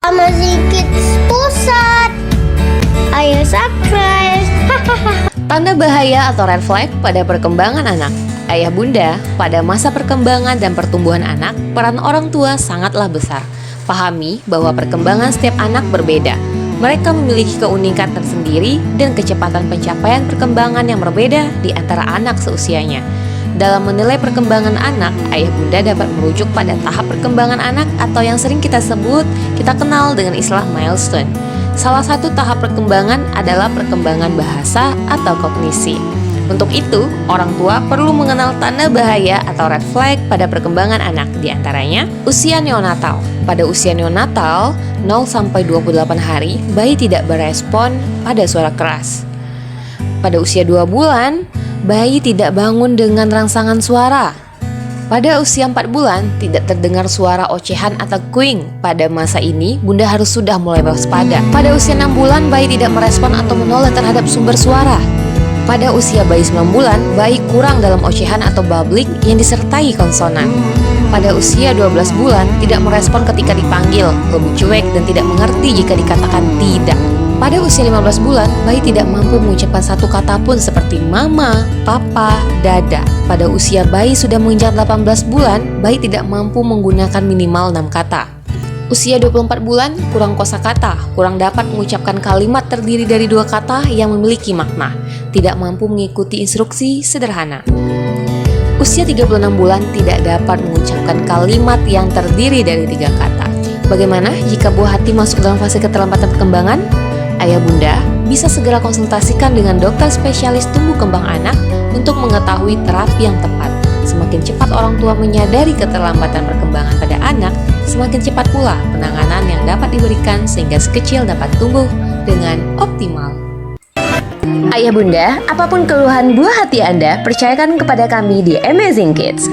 Amazing Kids Pusat. Ayo subscribe. Tanda bahaya atau red flag pada perkembangan anak. Ayah bunda, pada masa perkembangan dan pertumbuhan anak, peran orang tua sangatlah besar. Pahami bahwa perkembangan setiap anak berbeda. Mereka memiliki keunikan tersendiri dan kecepatan pencapaian perkembangan yang berbeda di antara anak seusianya. Dalam menilai perkembangan anak, ayah bunda dapat merujuk pada tahap perkembangan anak atau yang sering kita kenal dengan istilah milestone. Salah satu tahap perkembangan adalah perkembangan bahasa atau kognisi. Untuk itu, orang tua perlu mengenal tanda bahaya atau red flag pada perkembangan anak, di antaranya usia neonatal. Pada usia neonatal, 0-28 hari, bayi tidak berespon pada suara keras. Pada usia 2 bulan, bayi tidak bangun dengan rangsangan suara. Pada usia 4 bulan, tidak terdengar suara ocehan atau cooing. Pada masa ini, bunda harus sudah mulai waspada. Pada usia 6 bulan, bayi tidak merespon atau menoleh terhadap sumber suara. Pada usia bayi 9 bulan, bayi kurang dalam ocehan atau babbling yang disertai konsonan. Pada usia 12 bulan, tidak merespon ketika dipanggil, lebih cuek dan tidak mengerti jika dikatakan tidak. Pada usia 15 bulan, bayi tidak mampu mengucapkan satu kata pun seperti mama, papa, dada. Pada usia bayi sudah menginjak 18 bulan, bayi tidak mampu menggunakan minimal 6 kata. Usia 24 bulan, kurang kosakata, kurang dapat mengucapkan kalimat terdiri dari 2 kata yang memiliki makna, tidak mampu mengikuti instruksi sederhana. Usia 36 bulan tidak dapat mengucapkan kalimat yang terdiri dari 3 kata. Bagaimana jika buah hati masuk dalam fase keterlambatan perkembangan? Ayah bunda bisa segera konsultasikan dengan dokter spesialis tumbuh kembang anak untuk mengetahui terapi yang tepat. Semakin cepat orang tua menyadari keterlambatan perkembangan pada anak, semakin cepat pula penanganan yang dapat diberikan sehingga si kecil dapat tumbuh dengan optimal. Ayah bunda, apapun keluhan buah hati Anda, percayakan kepada kami di Amazing Kids.